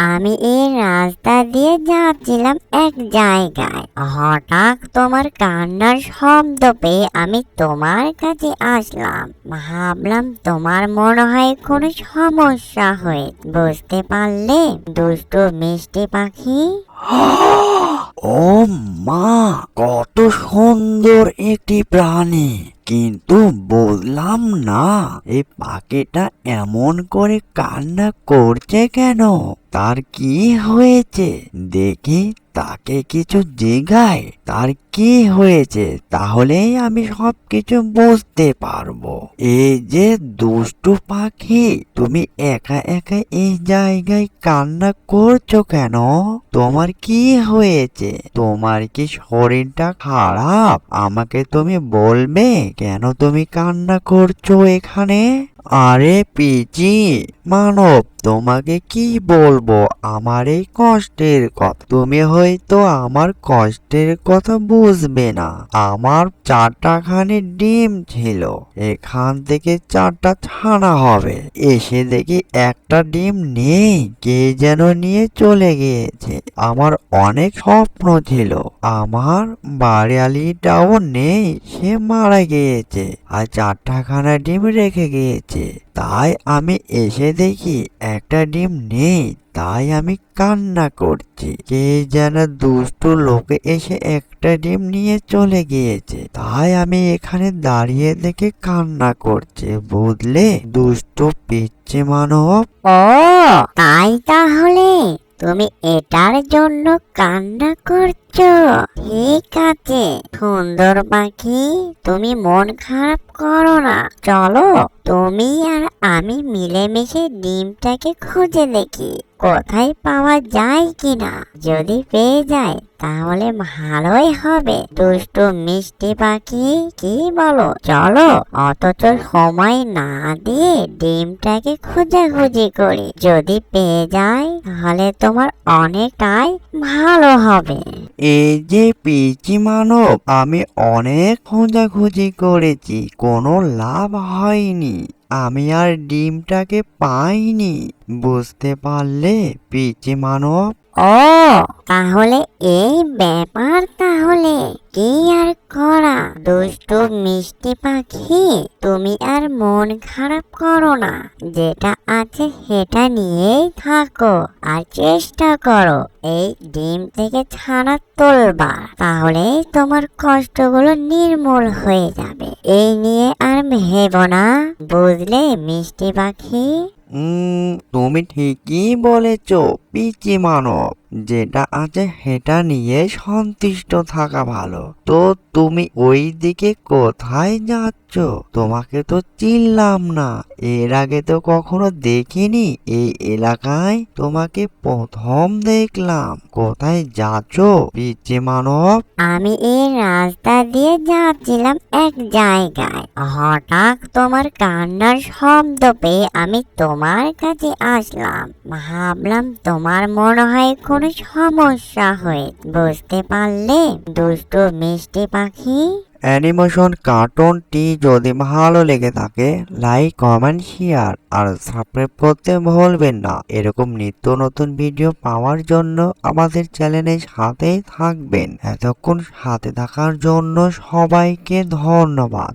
আমি এই রাস্তা দিয়ে যাচ্ছিলাম এক জায়গায়, হঠাৎ তোমার কান্নার শব্দ পেয়ে আমি তোমার কাছে আসলাম। ভাবলাম তোমার মনে হয় কোনো সমস্যা হয়ে, বুঝতে পারলে দুষ্টু মিষ্টি পাখি? ও মা, কত সুন্দর একটি প্রাণী, কিন্তু বুঝলাম না এই পাখিটা এমন করে কান্না করছে কেন। তার কি হয়েছে? দেখি তাকে কিছু জিগায় তার কি হয়েছে, তাহলেই আমি সবকিছু বুঝতে পারবো। এই যে দুষ্টু পাখি, তুমি একা একা এই জায়গায় কান্না করছো কেন? তোমার কি হয়েছে? তোমার কি শরীরটা খারাপ? আমাকে তুমি বলবে কেন তুমি কান্না করছো এখানে? আরে পিচি মানব, তোমাকে কি বলবো আমার এই কষ্টের কথা। তুমি হয়তো আমার কষ্টের কথা বুঝবে না। আমার 4টাখানি ডিম ছিল, এখান থেকে 4টা ছানা হবে। এসে দেখি একটা ডিম নেই, কে যেন নিয়ে চলে গিয়েছে। আমার অনেক স্বপ্ন ছিল, আমার বাড়িয়ালিটাও নেই, সে মারা গিয়েছে। আর 4টাখানা ডিম রেখে গিয়েছে। তাই আমি এসে দেখি একটা ডিম নেই, তাই আমি কান্না করছি। কে যেন দুষ্টু লোকে এসে একটা ডিম নিয়ে চলে গিয়েছে, তাই আমি এখানে দাঁড়িয়ে দেখে কান্না করছি, বুঝলে দুষ্টু পিচ্চি মানব? ও, তাই তাহলে তুমি এটার জন্য কান্না করছো। ঠিক আছে সুন্দর পাখি, তুমি মন খারাপ করো না। চলো তুমি আর আমি মিলেমিশে ডিমটাকে খুঁজে দেখি কোথায় পাওয়া যায় কিনা। যদি পেয়ে যায় তাহলে ভালোই হবে। দুষ্টু মিষ্টি পাখি, কি বলো? চলো অথচ সময় না দিয়ে ডিমটাকে খোঁজাখুঁজি করি। যদি পেয়ে যায় তাহলে তোমার অনেকটাই ভালো হবে। এই যে পিচি মানব, আমি অনেক খোঁজাখুঁজি করেছি, কোনো লাভ হয়নি। আমি আর ডিমটাকে পাইনি, বুঝতে পারলে পিচি মানব? ও, তাহলে এই ব্যাপার। তাহলে কি আর করা, দুষ্টু মিষ্টি পাখি, তুমি আর মন খারাপ করো না। যেটা আছে সেটা নিয়েই থাকো আর চেষ্টা করো এই ডিম থেকে ছানা তুলবা, তাহলেই তোমার কষ্টগুলো নির্মূল হয়ে যাবে। এই নিয়ে আর ভেবো না, বুঝলে মিষ্টি পাখি? তুমি ঠিকই বলেছ পিচি মানব, যেটা আছে সেটা নিয়ে সন্তুষ্ট থাকা ভালো। তো তুমি ওই দিকে কোথায় যাচ্ছ? তোমাকে তো চিনলাম না, এর আগে তো কখনো দেখিনি এই এলাকায়, তোমাকে প্রথম দেখলাম। কোথায় যাচ্ছ পিচি মানব? আমি এই রাস্তা দিয়ে যাচ্ছিলাম এক জায়গায়, হঠাৎ তোমার কান্নার শব্দ পেয়ে আমি তোমার কাছে আসলাম। ভাবলাম তোমার মনে হয় কোনো সমস্যা হয়ে, বুঝতে পারলে দুষ্টু মিষ্টি পাখি? অ্যানিমেশন কার্টুনটি যদি ভালো লেগে থাকে লাইক কমেন্ট শেয়ার আর সাবস্ক্রাইব করতে ভুলবেন না। এরকম নিত্য নতুন ভিডিও পাওয়ার জন্য আমাদের চ্যানেলের সাথেই থাকবেন। এতক্ষণ সাথে থাকার জন্য সবাইকে ধন্যবাদ।